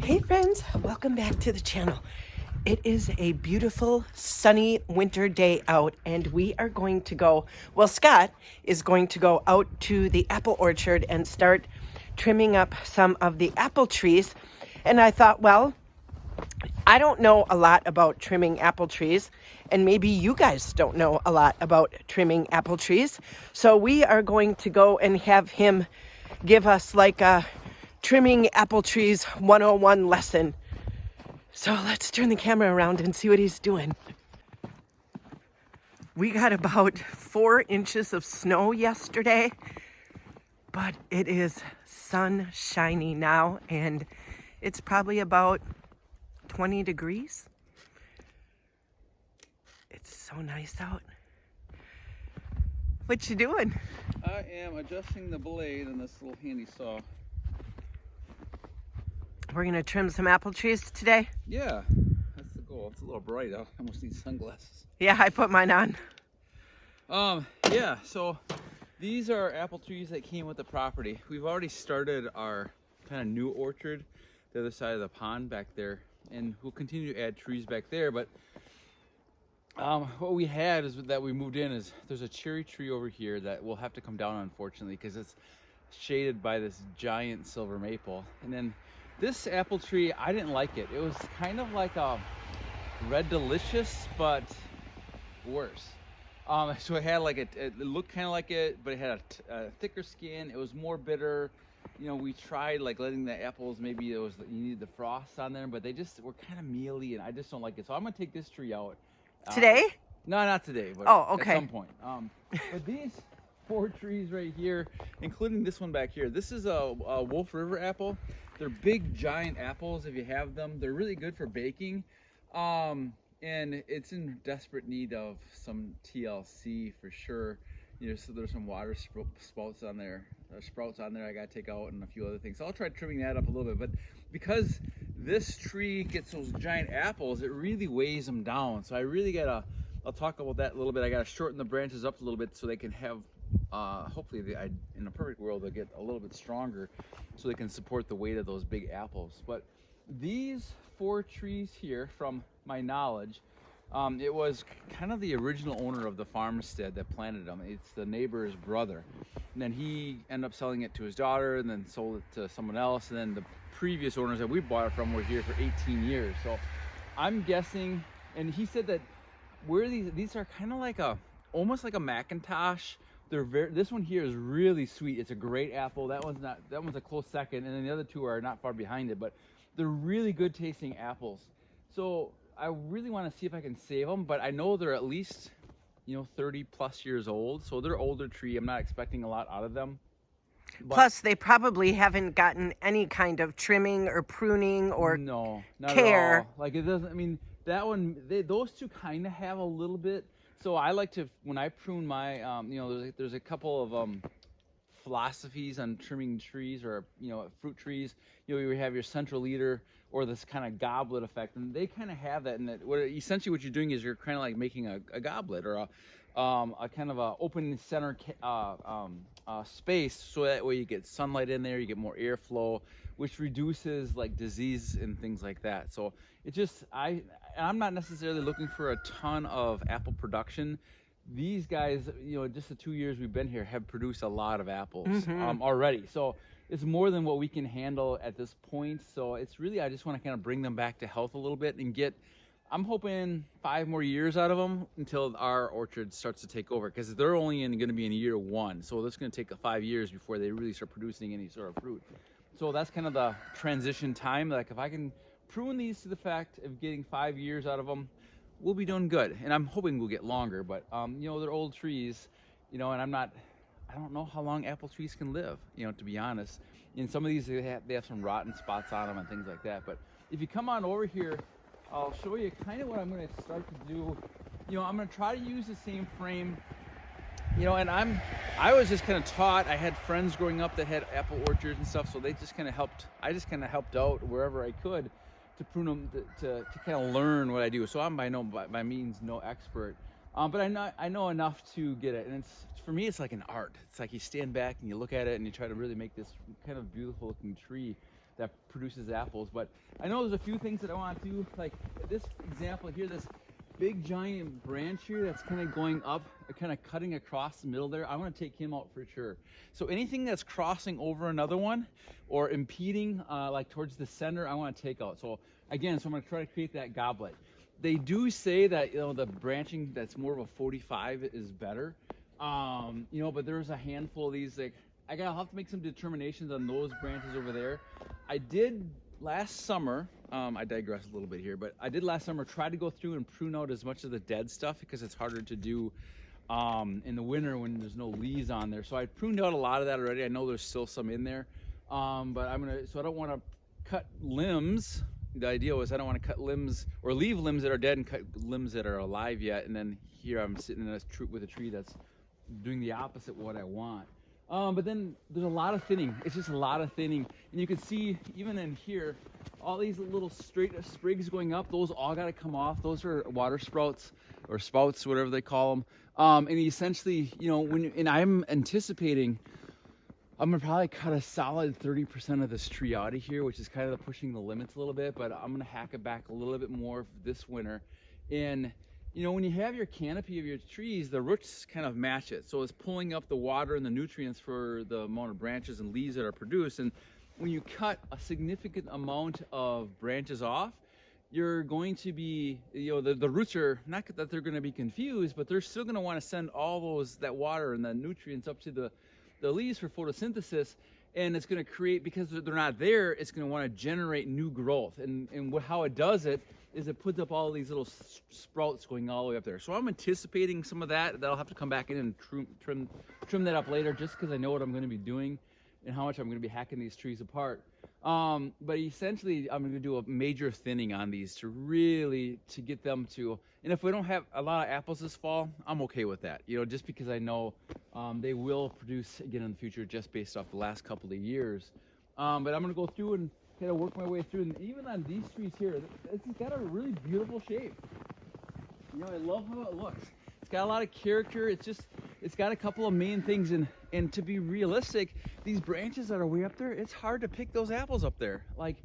Hey friends, welcome back to the channel. It is a beautiful sunny winter day out and we are going to go, well, Scott is going to go out to the apple orchard and start trimming up some of the apple trees. And I thought, well, I don't know a lot about trimming apple trees, and maybe you guys don't know a lot about trimming apple trees. So we are going to go and have him give us like a trimming apple trees 101 lesson. So let's turn the camera around and see what he's doing. We got about 4 inches of snow yesterday, but it is sunshiny now and it's probably about 20 degrees. It's so nice out. What you doing? I am adjusting the blade on this little handy saw. We're gonna trim some apple trees today. Yeah, that's the goal. It's a little bright out. I almost need sunglasses. Yeah, I put mine on. Yeah, so these are apple trees that came with the property. We've already started our kind of new orchard, the other side of the pond back there, and we'll continue to add trees back there. But what we had is that we moved in is there's a cherry tree over here that will have to come down, unfortunately, because it's shaded by this giant silver maple. And then this apple tree, I didn't like it. It was kind of like a red delicious, but worse. So it had like it looked kind of like it, but it had a thicker skin. It was more bitter. You know, we tried like letting the apples, maybe you needed the frost on them, but they just were kind of mealy, and I just don't like it. So I'm gonna take this tree out. Today? No, not today, but okay. At some point. But these 4 trees right here, including this one back here, this is a Wolf River apple. They're big, giant apples. If you have them, they're really good for baking. And it's in desperate need of some TLC for sure. You know, so there's some water sprouts on there. I gotta take out, and a few other things. So I'll try trimming that up a little bit. But because this tree gets those giant apples, it really weighs them down. So I really gotta, I'll talk about that a little bit. I gotta shorten the branches up a little bit so they can have, hopefully in a perfect world, they'll get a little bit stronger so they can support the weight of those big apples. But these 4 trees here, from my knowledge, it was kind of the original owner of the farmstead that planted them. It's the neighbor's brother. And then he ended up selling it to his daughter and then sold it to someone else. And then the previous owners that we bought it from were here for 18 years. So I'm guessing, and he said that these are kind of like almost like a Macintosh. This one here is really sweet. It's a great apple. That one's a close second. And then the other 2 are not far behind it, but they're really good tasting apples. So I really want to see if I can save them, but I know they're at least, 30 plus years old. So they're older tree. I'm not expecting a lot out of them. Plus, they probably haven't gotten any kind of trimming or pruning or no, not care. At all. Like it doesn't, I mean, that one, those 2 kind of have a little bit. So I like to, when I prune my, there's a couple of philosophies on trimming trees or, fruit trees. You have your central leader or this kind of goblet effect, and they kind of have that. And essentially what you're doing is you're kind of like making a goblet or a kind of a open center space, so that way you get sunlight in there, you get more airflow, which reduces like disease and things like that. So it just, I'm not necessarily looking for a ton of apple production. These guys, just the 2 years we've been here, have produced a lot of apples already. So it's more than what we can handle at this point. So it's really, I just want to kind of bring them back to health a little bit and I'm hoping 5 more years out of them until our orchard starts to take over, because they're only going to be in year 1. So that's going to take 5 years before they really start producing any sort of fruit. So that's kind of the transition time. Like if I can prune these to the fact of getting 5 years out of them, we'll be doing good. And I'm hoping we'll get longer, but they're old trees, and I don't know how long apple trees can live, to be honest. In some of these, they have some rotten spots on them and things like that. But if you come on over here, I'll show you kind of what I'm going to start to do. I'm going to try to use the same frame, and I was just kind of taught. I had friends growing up that had apple orchards and stuff, so they just kind of helped. I just kind of helped out wherever I could to prune them, to kind of learn what I do. So I'm by means no expert, but I know enough to get it. And for me, it's like an art. It's like you stand back and you look at it and you try to really make this kind of beautiful looking tree that produces apples. But I know there's a few things that I want to do, like this example here, this big giant branch here that's kind of going up, kind of cutting across the middle there. I want to take him out for sure. So anything that's crossing over another one or impeding like towards the center, I want to take out. So again, so I'm going to try to create that goblet. They do say that, you know, the branching that's more of a 45 is better. You know, but there's a handful of these, like I'll have to make some determinations on those branches over there. I did last summer, I digress a little bit here, but I did last summer try to go through and prune out as much of the dead stuff because it's harder to do in the winter when there's no leaves on there. So I pruned out a lot of that already. I know there's still some in there, but so I don't want to cut limbs. The idea was I don't want to cut limbs or leave limbs that are dead and cut limbs that are alive yet. And then here I'm sitting with a tree that's doing the opposite of what I want. But then there's a lot of thinning. It's just a lot of thinning. And you can see even in here, all these little straight sprigs going up, those all got to come off. Those are water sprouts or spouts, whatever they call them. And essentially, you know, and I'm anticipating I'm gonna probably cut a solid 30% of this tree out of here, which is kind of pushing the limits a little bit, but I'm gonna hack it back a little bit more this winter. And you know, when you have your canopy of your trees, the roots kind of match it. So it's pulling up the water and the nutrients for the amount of branches and leaves that are produced. And when you cut a significant amount of branches off, you're going to be, you know, the roots are, not that they're gonna be confused, but they're still gonna wanna send all that water and the nutrients up to the leaves for photosynthesis, and it's going to create, because they're not there, it's going to want to generate new growth. And how it does it is it puts up all these little sprouts going all the way up there. So I'm anticipating some of that. That'll have to come back in and trim that up later, just because I know what I'm going to be doing and how much I'm going to be hacking these trees apart. But essentially, I'm going to do a major thinning on these to get them to, and if we don't have a lot of apples this fall, I'm okay with that, you know, just because I know they will produce again in the future just based off the last couple of years. But I'm going to go through and kind of work my way through, and even on these trees here, it's got a really beautiful shape. You know, I love how it looks. It's got a lot of character. It's got a couple of main things, and to be realistic, these branches that are way up there, it's hard to pick those apples up there. Like,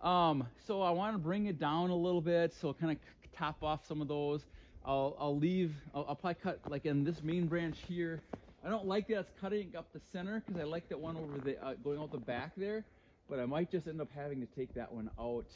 so I want to bring it down a little bit, so kind of top off some of those. I'll probably cut like in this main branch here. I don't like that it's cutting up the center because I like that one over the going out the back there. But I might just end up having to take that one out,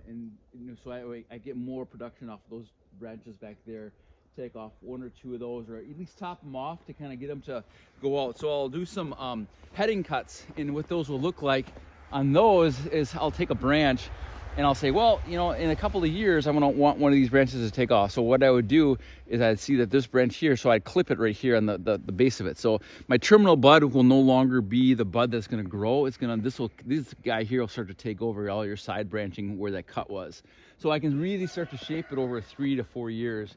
and you know, so I get more production off those branches back there. Take off one or two of those, or at least top them off to kind of get them to go out. So I'll do some heading cuts, and what those will look like on those is I'll take a branch and I'll say, well, you know, in a couple of years I'm gonna want one of these branches to take off. So what I would do is I'd see that this branch here, so I'd clip it right here on the base of it. So my terminal bud will no longer be the bud that's gonna grow. This guy here will start to take over all your side branching where that cut was. So I can really start to shape it over 3 to 4 years.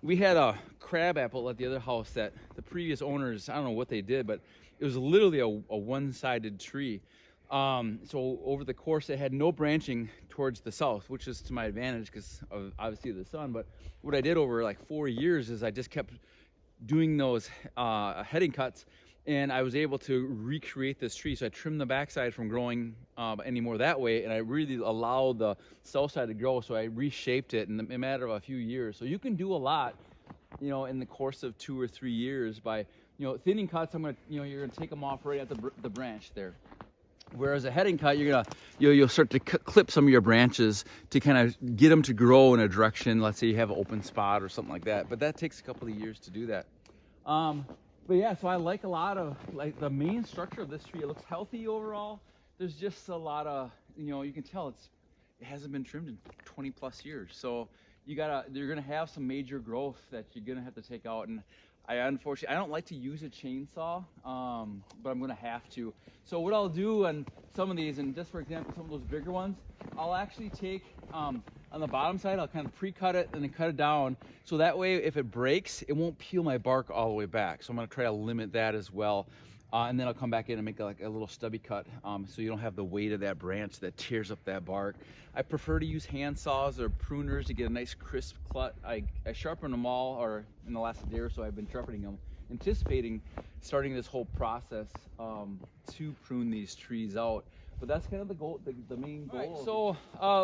We had a crab apple at the other house that the previous owners, I don't know what they did, but it was literally a one-sided tree. So over the course, it had no branching towards the south, which is to my advantage because of obviously the sun. But what I did over like 4 years is I just kept doing those heading cuts, and I was able to recreate this tree. So I trimmed the backside from growing anymore that way, and I really allowed the south side to grow. So I reshaped it in a matter of a few years. So you can do a lot, you know, in the course of 2 or 3 years by, you know, thinning cuts. You're gonna take them off right at the branch there. Whereas a heading cut, you'll start to clip some of your branches to kind of get them to grow in a direction. Let's say you have an open spot or something like that, but that takes a couple of years to do that. But yeah, so I like a lot of like the main structure of this tree. It looks healthy overall. There's just a lot of, you know, you can tell it hasn't been trimmed in 20 plus years. So you're gonna have some major growth that you're gonna have to take out. And unfortunately, I don't like to use a chainsaw, but I'm gonna have to. So what I'll do on some of these, and just for example, some of those bigger ones, I'll actually take, on the bottom side, I'll kind of pre-cut it and then cut it down. So that way, if it breaks, it won't peel my bark all the way back. So I'm gonna try to limit that as well. And then I'll come back in and make like a little stubby cut, so you don't have the weight of that branch that tears up that bark. I prefer to use hand saws or pruners to get a nice crisp cut. I sharpen them all, or in the last day or so I've been sharpening them, anticipating starting this whole process to prune these trees out. But that's kind of the goal, the main goal. Right, so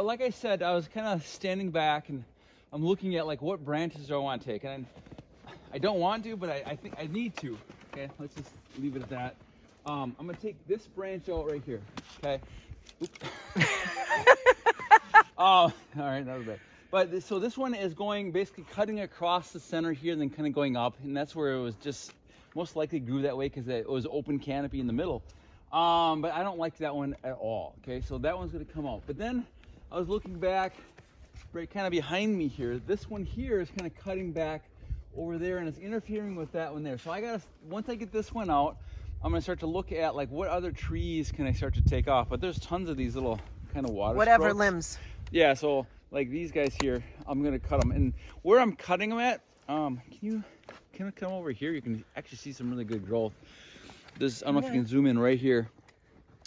like I said, I was kind of standing back and I'm looking at like what branches do I want to take, and I don't want to, but I think I need to. Okay, let's just leave it at that. I'm gonna take this branch out right here. Okay. All right, that was bad. But so this one is going basically cutting across the center here and then kind of going up, and that's where it was just most likely grew that way because it was open canopy in the middle. But I don't like that one at all. Okay, so that one's gonna come out. But then I was looking back right kind of behind me here. This one here is kind of cutting back over there and it's interfering with that one there. So I gotta, once I get this one out, I'm gonna start to look at like what other trees can I start to take off. But there's tons of these little kind of water whatever sprouts. Limbs. Yeah, so like these guys here, I'm gonna cut them. And where I'm cutting them at, can I come over here? You can actually see some really good growth. This, I don't know if you can zoom in right here.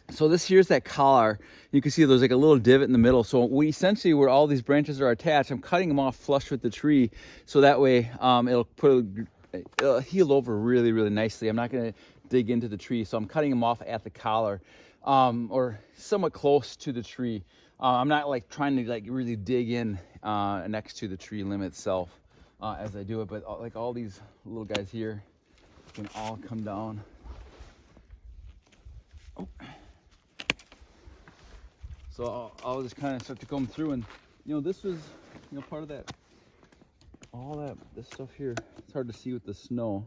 So this here's that collar. You can see there's like a little divot in the middle. So we essentially, where all these branches are attached, I'm cutting them off flush with the tree. So that way it'll heal over really, really nicely. I'm not gonna dig into the tree. So I'm cutting them off at the collar or somewhat close to the tree. I'm not like trying to like really dig in next to the tree limb itself as I do it. But like all these little guys here can all come down. Oh. So I'll just kind of start to come through, and this was part of that, this stuff here. It's hard to see with the snow.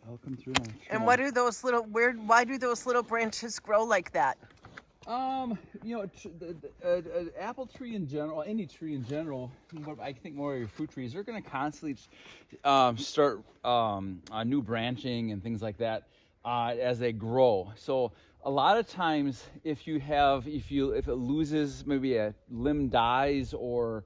I'll come through. And what do those little why do those little branches grow like that? The apple tree in general, any tree in general, but I think more of your fruit trees, they're going to constantly start new branching and things like that as they grow. So a lot of times, if it loses, maybe a limb dies, or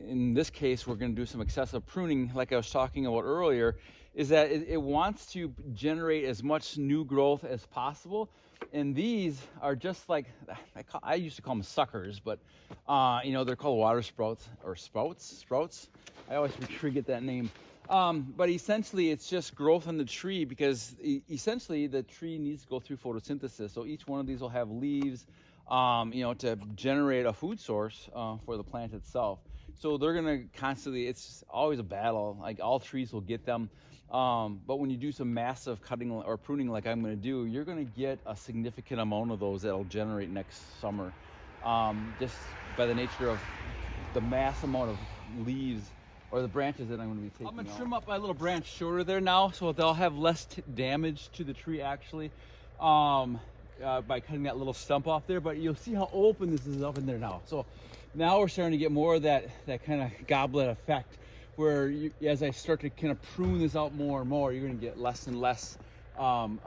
in this case, we're going to do some excessive pruning, like I was talking about earlier, is that it wants to generate as much new growth as possible. And these are just like, I used to call them suckers, but they're called water sprouts or sprouts. I always forget that name. But essentially it's just growth on the tree, because essentially the tree needs to go through photosynthesis. So each one of these will have leaves, to generate a food source for the plant itself. So they're gonna constantly, it's always a battle. Like all trees will get them. But when you do some massive cutting or pruning like I'm going to do, you're going to get a significant amount of those that'll generate next summer, just by the nature of the mass amount of leaves or the branches that I'm going to be taking. I'm going to trim up my little branch shorter there now, so they'll have less damage to the tree actually, by cutting that little stump off there. But you'll see how open this is up in there now. So now we're starting to get more of that kind of goblet effect, where as I start to kind of prune this out more and more, you're going to get less and less kind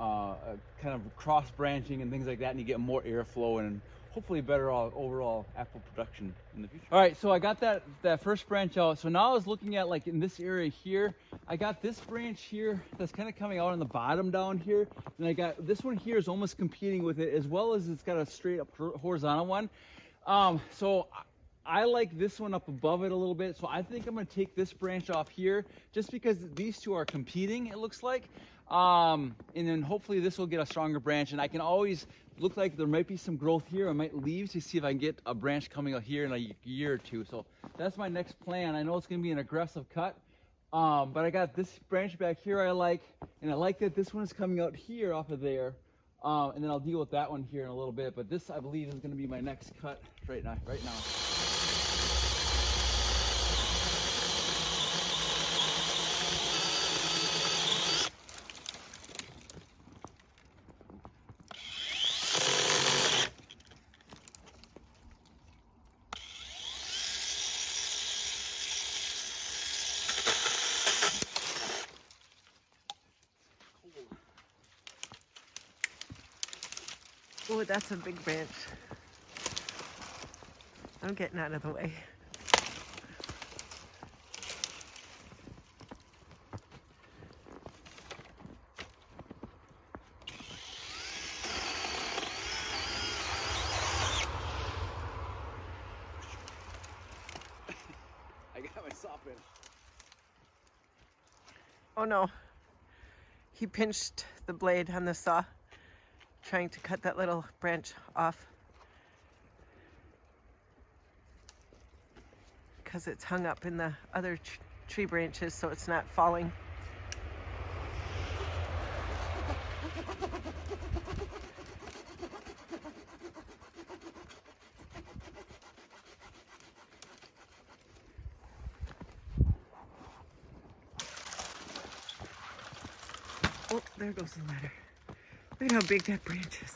of cross branching and things like that, and you get more airflow and hopefully better overall apple production in the future. All right, so I got that first branch out. So now I was looking at, like, in this area here, I got this branch here that's kind of coming out on the bottom down here, and I got this one here is almost competing with it, as well as it's got a straight up horizontal one. So I like this one up above it a little bit, so I think I'm going to take this branch off here just because these two are competing, it looks like. And then hopefully this will get a stronger branch, and I can always look like there might be some growth here. I might leave to see if I can get a branch coming out here in a year or two. So that's my next plan. I know it's going to be an aggressive cut, but I got this branch back here I like, and I like that this one is coming out here off of there. And then I'll deal with that one here in a little bit, but this I believe is going to be my next cut right now. Oh, that's a big branch. I'm getting out of the way. I got my saw in. Oh no. He pinched the blade on the saw, trying to cut that little branch off because it's hung up in the other tree branches so it's not falling. Oh, there goes the ladder. Look at how big that branch is.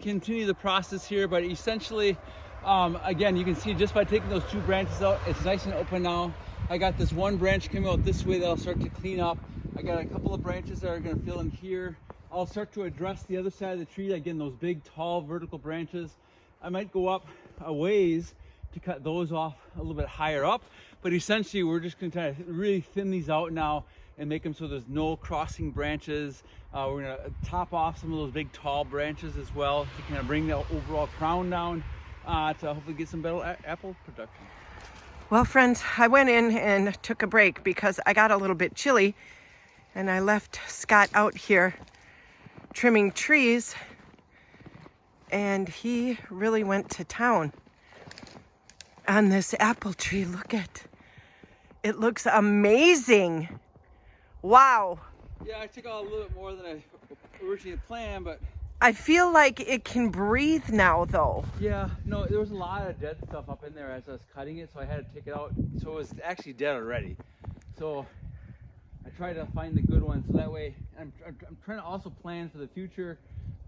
Continue the process here, but essentially again, you can see just by taking those 2 branches out, it's nice and open now. I got this one branch coming out this way that I'll start to clean up. I got a couple of branches that are going to fill in here. I'll start to address the other side of the tree, again those big tall vertical branches. I might go up a ways to cut those off a little bit higher up, but essentially we're just going to try to really thin these out now and make them so there's no crossing branches. We're going to top off some of those big tall branches as well to kind of bring the overall crown down to hopefully get some better apple production. Well, friends, I went in and took a break because I got a little bit chilly, and I left Scott out here trimming trees, and he really went to town on this apple tree. Look at it. Looks amazing. Wow. Yeah, I took out a little bit more than I originally planned, but I feel like it can breathe now, though. yeah, no, there was a lot of dead stuff up in there as I was cutting it, so I had to take it out. So it was actually dead already. So I tried to find the good ones, so that way I'm trying to also plan for the future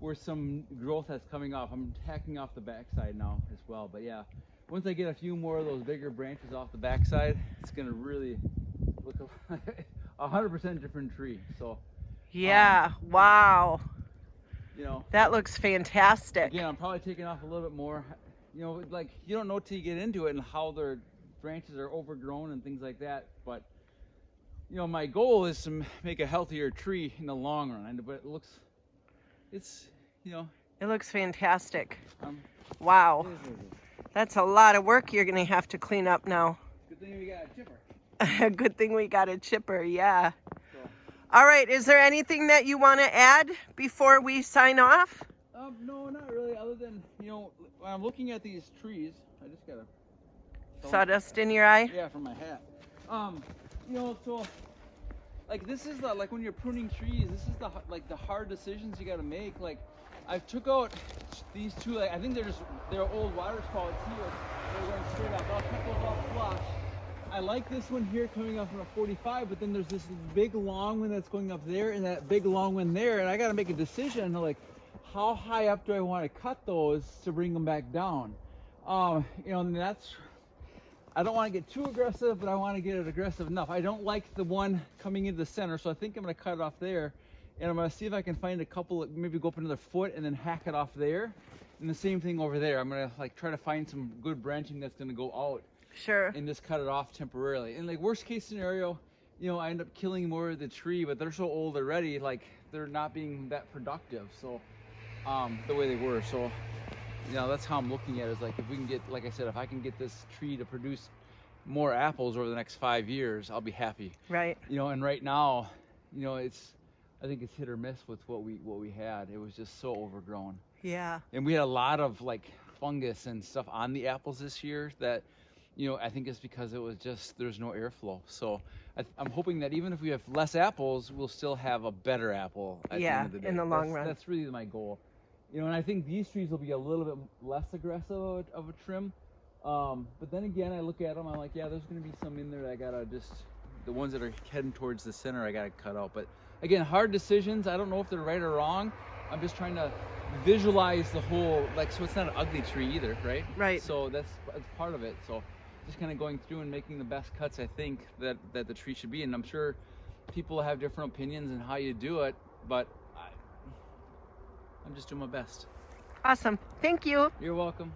where some growth that's coming off. I'm hacking off the backside now as well, but yeah, once I get a few more of those bigger branches off the backside, it's gonna really look like 100% different tree. So Yeah, wow. You know, that looks fantastic. Yeah, I'm probably taking off a little bit more. You know, like you don't know till you get into it and how their branches are overgrown and things like that. But you know, my goal is to make a healthier tree in the long run. But it looks fantastic. Wow, that's a lot of work you're gonna have to clean up now. Good thing we got a chipper. Good thing we got a chipper, yeah. All right, is there anything that you want to add before we sign off? No, not really, other than, you know, when I'm looking at these trees, I just got a sawdust in your eye? Yeah, from my hat. You know, so like this is the, like when you're pruning trees, this is the hard decisions you got to make. Like I took out these 2, like I think they're old water spouts here. They're going straight up. I'll cut those off flush. I like this one here coming up from a 45, but then there's this big long one that's going up there and that big long one there, and I got to make a decision like how high up do I want to cut those to bring them back down. You know, and that's, I don't want to get too aggressive, but I want to get it aggressive enough. I don't like the one coming into the center, so I think I'm going to cut it off there, and I'm going to see if I can find a couple, maybe go up another foot and then hack it off there, and the same thing over there. I'm going to like try to find some good branching that's going to go out. Sure. And just cut it off temporarily. And like worst case scenario, you know, I end up killing more of the tree, but they're so old already, like they're not being that productive. So the way they were. So, you know, that's how I'm looking at it, is like if we can get, like I said, if I can get this tree to produce more apples over the next 5 years, I'll be happy. Right. You know, and right now, you know, I think it's hit or miss with what we had. It was just so overgrown. Yeah. And we had a lot of like fungus and stuff on the apples this year that, you know, I think it's because it was just, there's no airflow. So I'm hoping that even if we have less apples, we'll still have a better apple at the end of the day. In the long run. That's really my goal. You know, and I think these trees will be a little bit less aggressive of a trim. But then again, I look at them, I'm like, yeah, there's going to be some in there that I gotta just, the ones that are heading towards the center, I gotta cut out. But again, hard decisions. I don't know if they're right or wrong. I'm just trying to visualize the whole, like, so it's not an ugly tree either, right? Right. So that's part of it. So just kind of going through and making the best cuts, I think, that the tree should be. And I'm sure people have different opinions on how you do it, but I'm just doing my best. Awesome. Thank you. You're welcome.